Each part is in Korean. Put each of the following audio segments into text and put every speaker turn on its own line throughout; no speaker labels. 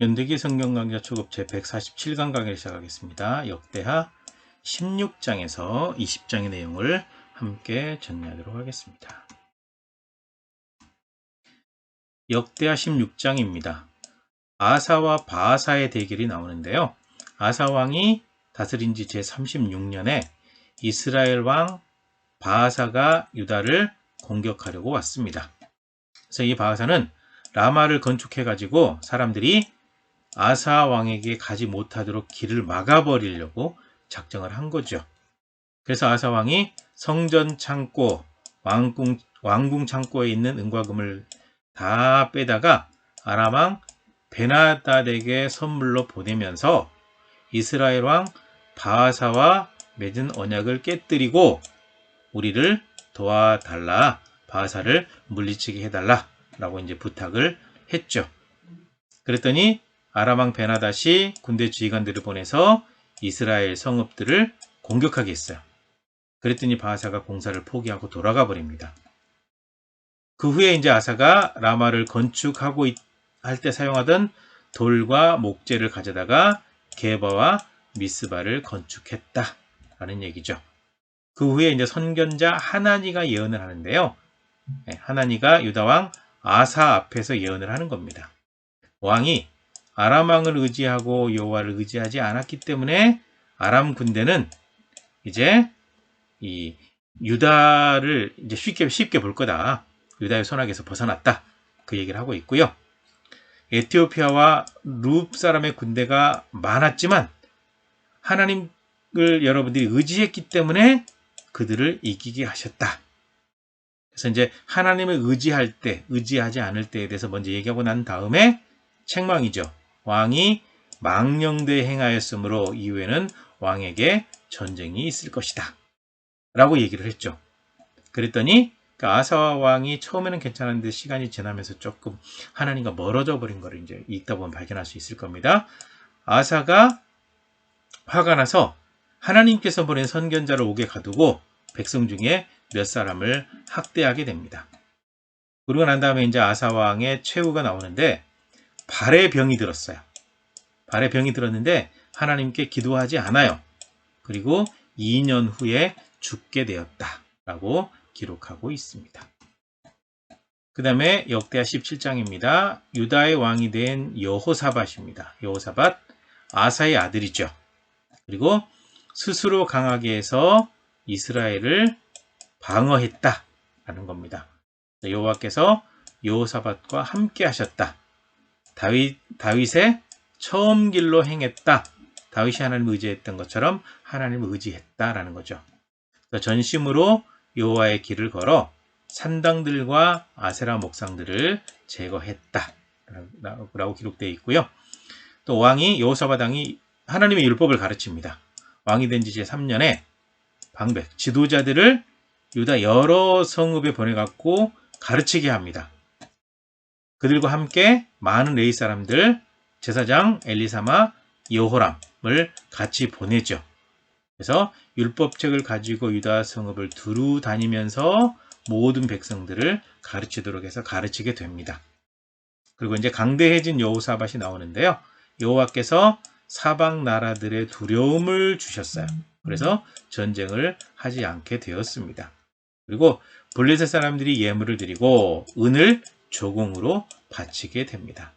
연대기 성경 강좌 초급 제 147강 강의를 시작하겠습니다. 역대하 16장에서 20장의 내용을 함께 정리하도록 하겠습니다. 역대하 16장입니다. 아사와 바아사의 대결이 나오는데요. 아사 왕이 다스린 지 제36년에 이스라엘 왕 바아사가 유다를 공격하려고 왔습니다. 그래서 이 바아사는 라마를 건축해 가지고 사람들이 아사 왕에게 가지 못하도록 길을 막아버리려고 작정을 한 거죠. 그래서 아사 왕이 성전 창고, 왕궁 창고에 있는 은과금을 다 빼다가 아람 왕 베나닷에게 선물로 보내면서 이스라엘 왕 바아사와 맺은 언약을 깨뜨리고 우리를 도와달라, 바아사를 물리치게 해달라 라고 이제 부탁을 했죠. 그랬더니 아람 왕 베나닷이 군대 지휘관들을 보내서 이스라엘 성읍들을 공격하게 했어요. 그랬더니 바아사가 공사를 포기하고 돌아가 버립니다. 그 후에 이제 아사가 라마를 건축하고 할 때 사용하던 돌과 목재를 가져다가 게바와 미스바를 건축했다라는 얘기죠. 그 후에 이제 선견자 하나니가 예언을 하는데요. 하나니가 유다 왕 아사 앞에서 예언을 하는 겁니다. 왕이 아람 왕을 의지하고 여호와를 의지하지 않았기 때문에 아람 군대는 이제 이 유다를 이제 쉽게 볼 거다. 유다의 손아귀에서 벗어났다. 그 얘기를 하고 있고요. 에티오피아와 룹 사람의 군대가 많았지만 하나님을 여러분들이 의지했기 때문에 그들을 이기게 하셨다. 그래서 이제 하나님을 의지할 때, 의지하지 않을 때에 대해서 먼저 얘기하고 난 다음에 책망이죠. 왕이 망령되이 행하였으므로 이후에는 왕에게 전쟁이 있을 것이다. 라고 얘기를 했죠. 그랬더니 아사 왕이 처음에는 괜찮은데 시간이 지나면서 조금 하나님과 멀어져 버린 거를 이제 읽다 보면 발견할 수 있을 겁니다. 아사가 화가 나서 하나님께서 보낸 선견자를 옥에 가두고 백성 중에 몇 사람을 학대하게 됩니다. 그러고 난 다음에 이제 아사 왕의 최후가 나오는데 발에 병이 들었어요. 발에 병이 들었는데 하나님께 기도하지 않아요. 그리고 2년 후에 죽게 되었다라고 기록하고 있습니다. 그 다음에 역대하 17장입니다. 유다의 왕이 된 여호사밧입니다. 여호사밧, 아사의 아들이죠. 그리고 스스로 강하게 해서 이스라엘을 방어했다라는 겁니다. 여호와께서 여호사밧과 함께 하셨다. 다윗의 처음 길로 행했다. 다윗이 하나님을 의지했던 것처럼 하나님을 의지했다라는 거죠. 전심으로 여호와의 길을 걸어 산당들과 아세라 목상들을 제거했다. 라고 기록되어 있고요. 또 왕이 여호사밧 왕이 하나님의 율법을 가르칩니다. 왕이 된 지 제3년에 방백, 지도자들을 유다 여러 성읍에 보내갖고 가르치게 합니다. 그들과 함께 많은 레위 사람들, 제사장 엘리사마, 여호람을 같이 보내죠. 그래서 율법책을 가지고 유다 성읍을 두루 다니면서 모든 백성들을 가르치도록 해서 가르치게 됩니다. 그리고 이제 강대해진 여호사밧이 나오는데요. 여호와께서 사방 나라들의 두려움을 주셨어요. 그래서 전쟁을 하지 않게 되었습니다. 그리고 블레셋 사람들이 예물을 드리고 은을 조공으로 바치게 됩니다.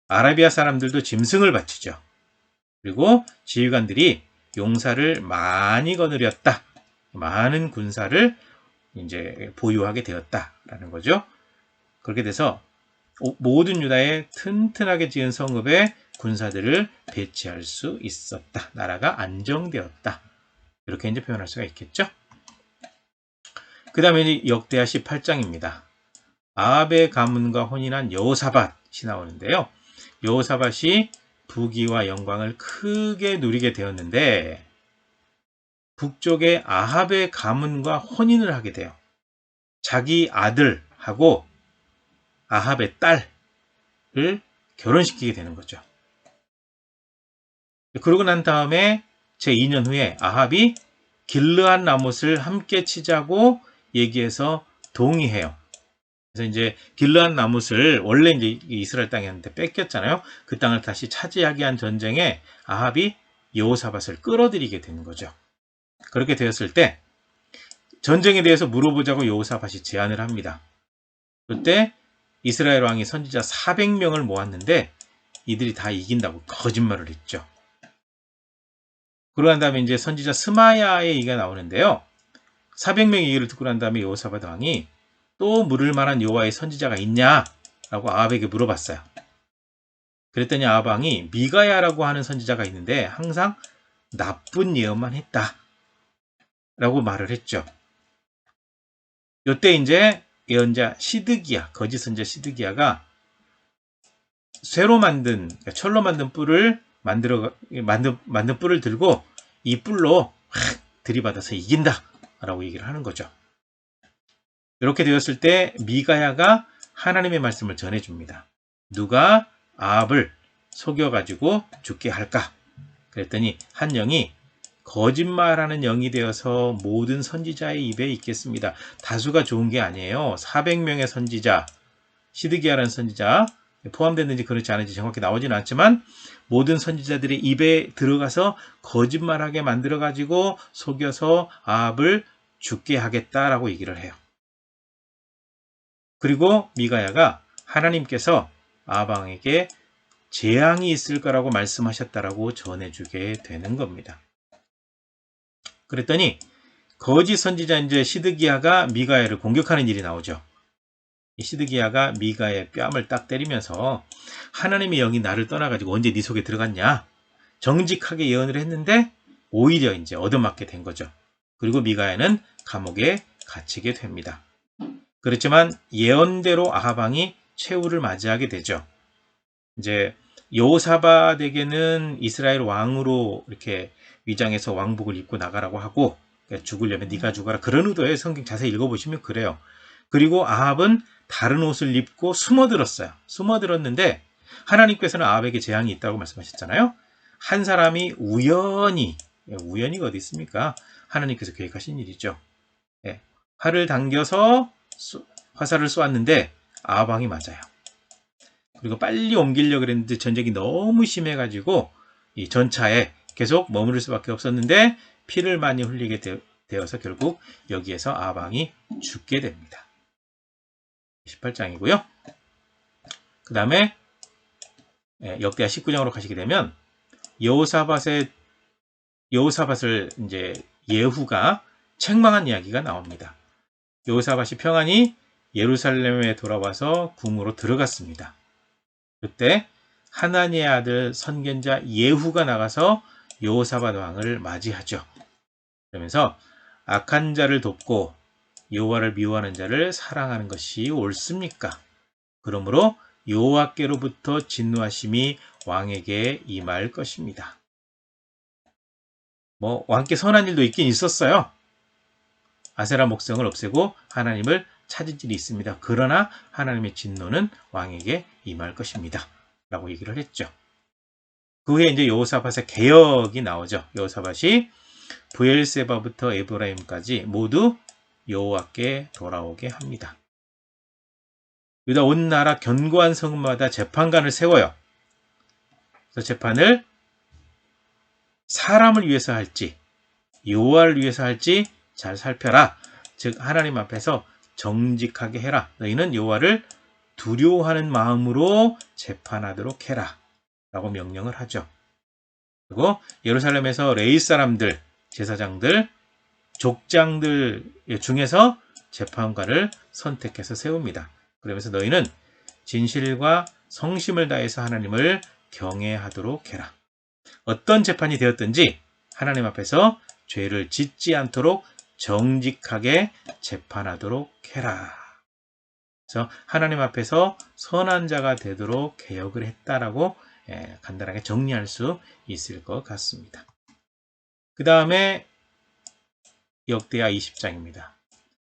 아라비아 사람들도 짐승을 바치죠. 그리고 지휘관들이 용사를 많이 거느렸다. 많은 군사를 이제 보유하게 되었다라는 거죠. 그렇게 돼서 모든 유다의 튼튼하게 지은 성읍에 군사들을 배치할 수 있었다. 나라가 안정되었다. 이렇게 이제 표현할 수가 있겠죠. 그 다음에 역대하 18장입니다. 아합의 가문과 혼인한 여호사밧이 나오는데요. 여호사밧이 부귀와 영광을 크게 누리게 되었는데 북쪽의 아합의 가문과 혼인을 하게 돼요. 자기 아들하고 아합의 딸을 결혼시키게 되는 거죠. 그러고 난 다음에 제2년 후에 아합이 길르앗 라못을 함께 치자고 얘기해서 동의해요. 그래서 이제 길르앗 나뭇을 원래 이제 이스라엘 땅이었는데 뺏겼잖아요. 그 땅을 다시 차지하기 위한 전쟁에 아합이 여호사밧을 끌어들이게 되는 거죠. 그렇게 되었을 때 전쟁에 대해서 물어보자고 여호사밧이 제안을 합니다. 그때 이스라엘 왕이 선지자 400명을 모았는데 이들이 다 이긴다고 거짓말을 했죠. 그러고 난 다음에 이제 선지자 스마야의 얘기가 나오는데요. 400명의 얘기를 듣고 난 다음에 여호사밧 왕이 또 물을 만한 여호와의 선지자가 있냐라고 아합에게 물어봤어요. 그랬더니 아합 왕이 미가야라고 하는 선지자가 있는데 항상 나쁜 예언만 했다 라고 말을 했죠. 이때 이제 예언자 시드기야, 거짓 선지자 시드기야가 쇠로 만든, 철로 만든 뿔을 만든 뿔을 들고 이 뿔로 확 들이받아서 이긴다 라고 얘기를 하는 거죠. 이렇게 되었을 때 미가야가 하나님의 말씀을 전해줍니다. 누가 아합을 속여가지고 죽게 할까? 그랬더니 한 영이 거짓말하는 영이 되어서 모든 선지자의 입에 있겠습니다. 다수가 좋은 게 아니에요. 400명의 선지자, 시드기야라는 선지자 포함됐는지 그렇지 않은지 정확히 나오지는 않지만 모든 선지자들의 입에 들어가서 거짓말하게 만들어가지고 속여서 아합을 죽게 하겠다라고 얘기를 해요. 그리고 미가야가 하나님께서 아합 왕에게 재앙이 있을 거라고 말씀하셨다라고 전해주게 되는 겁니다. 그랬더니 거짓 선지자 이제 시드기야가 미가야를 공격하는 일이 나오죠. 이 시드기야가 미가야의 뺨을 딱 때리면서 하나님의 영이 나를 떠나가지고 언제 네 속에 들어갔냐? 정직하게 예언을 했는데 오히려 이제 얻어맞게 된 거죠. 그리고 미가야는 감옥에 갇히게 됩니다. 그렇지만 예언대로 아합 왕이 최후를 맞이하게 되죠. 이제 여호사밧에게는 이스라엘 왕으로 이렇게 위장해서 왕복을 입고 나가라고 하고 죽으려면 네가 죽어라 그런 의도에 성경 자세히 읽어보시면 그래요. 그리고 아합은 다른 옷을 입고 숨어들었어요. 숨어들었는데 하나님께서는 아합에게 재앙이 있다고 말씀하셨잖아요. 한 사람이 우연히가 어디 있습니까? 하나님께서 계획하신 일이죠. 활을 당겨서 화살을 쏘았는데 아합 왕이 맞아요. 그리고 빨리 옮기려고 그랬는데 전쟁이 너무 심해가지고 이 전차에 계속 머무를 수밖에 없었는데 피를 많이 흘리게 되어서 결국 여기에서 아합 왕이 죽게 됩니다. 18장이고요. 그 다음에 역대하 19장으로 가시게 되면 여호사밧을 이제 예후가 책망한 이야기가 나옵니다. 여호사밧이 평안히 예루살렘에 돌아와서 궁으로 들어갔습니다. 그때 하나니의 아들 선견자 예후가 나가서 여호사밧 왕을 맞이하죠. 그러면서 악한 자를 돕고 여호와를 미워하는 자를 사랑하는 것이 옳습니까? 그러므로 여호와께로부터 진노하심이 왕에게 임할 것입니다. 왕께 선한 일도 있긴 있었어요. 아세라 목성을 없애고 하나님을 찾을 일이 있습니다. 그러나 하나님의 진노는 왕에게 임할 것입니다. 라고 얘기를 했죠. 그 후에 이제 여호사밧의 개혁이 나오죠. 여호사밧이 브엘세바부터 에브라임까지 모두 여호와께 돌아오게 합니다. 유다 온 나라 견고한 성읍마다 재판관을 세워요. 그래서 재판을 사람을 위해서 할지 여호와를 위해서 할지 잘 살펴라. 즉 하나님 앞에서 정직하게 해라. 너희는 여호와를 두려워하는 마음으로 재판하도록 해라. 라고 명령을 하죠. 그리고 예루살렘에서 레위 사람들, 제사장들, 족장들 중에서 재판관을 선택해서 세웁니다. 그러면서 너희는 진실과 성심을 다해서 하나님을 경외하도록 해라. 어떤 재판이 되었든지 하나님 앞에서 죄를 짓지 않도록 정직하게 재판하도록 해라. 그래서 하나님 앞에서 선한 자가 되도록 개혁을 했다라고 간단하게 정리할 수 있을 것 같습니다. 그 다음에 역대하 20장입니다.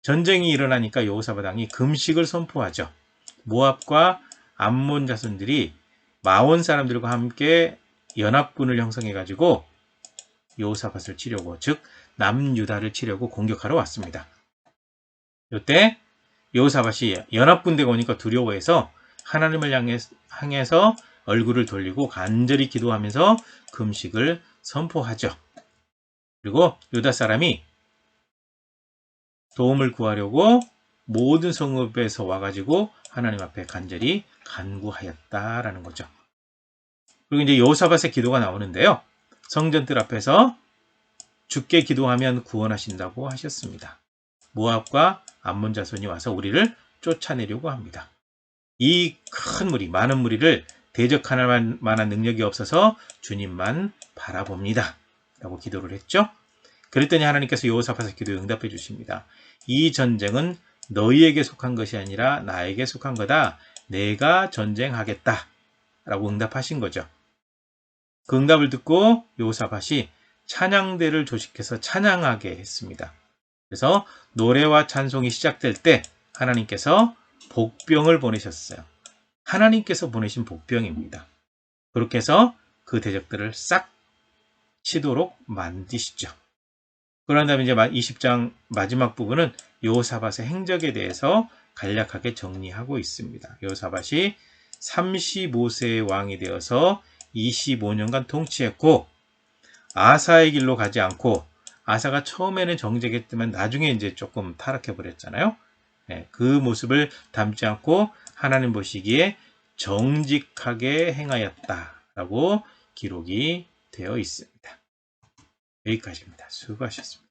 전쟁이 일어나니까 여호사밧 왕이 금식을 선포하죠. 모압과 암몬 자손들이 마온 사람들과 함께 연합군을 형성해가지고 여호사밧을 치려고, 즉 남유다를 치려고 공격하러 왔습니다. 이때 여호사밧이 연합군대가 오니까 두려워해서 하나님을 향해서 얼굴을 돌리고 간절히 기도하면서 금식을 선포하죠. 그리고 유다 사람이 도움을 구하려고 모든 성읍에서 와가지고 하나님 앞에 간절히 간구하였다라는 거죠. 그리고 이제 여호사밧의 기도가 나오는데요. 성전뜰 앞에서 주께 기도하면 구원하신다고 하셨습니다. 모압과 암몬 자손이 와서 우리를 쫓아내려고 합니다. 이 큰 무리, 많은 무리를 대적할 만한 능력이 없어서 주님만 바라봅니다. 라고 기도를 했죠. 그랬더니 하나님께서 여호사밧의 기도에 응답해 주십니다. 이 전쟁은 너희에게 속한 것이 아니라 나에게 속한 거다. 내가 전쟁하겠다. 라고 응답하신 거죠. 그 응답을 듣고 여호사밧이 찬양대를 조직해서 찬양하게 했습니다. 그래서 노래와 찬송이 시작될 때 하나님께서 복병을 보내셨어요. 하나님께서 보내신 복병입니다. 그렇게 해서 그 대적들을 싹 치도록 만드시죠. 그런 다음에 이제 20장 마지막 부분은 여호사밧의 행적에 대해서 간략하게 정리하고 있습니다. 여호사밧이 35세의 왕이 되어서 25년간 통치했고 아사의 길로 가지 않고 아사가 처음에는 정직했지만 나중에 이제 조금 타락해 버렸잖아요. 그 모습을 담지 않고 하나님 보시기에 정직하게 행하였다라고 기록이 되어 있습니다. 여기까지입니다. 수고하셨습니다.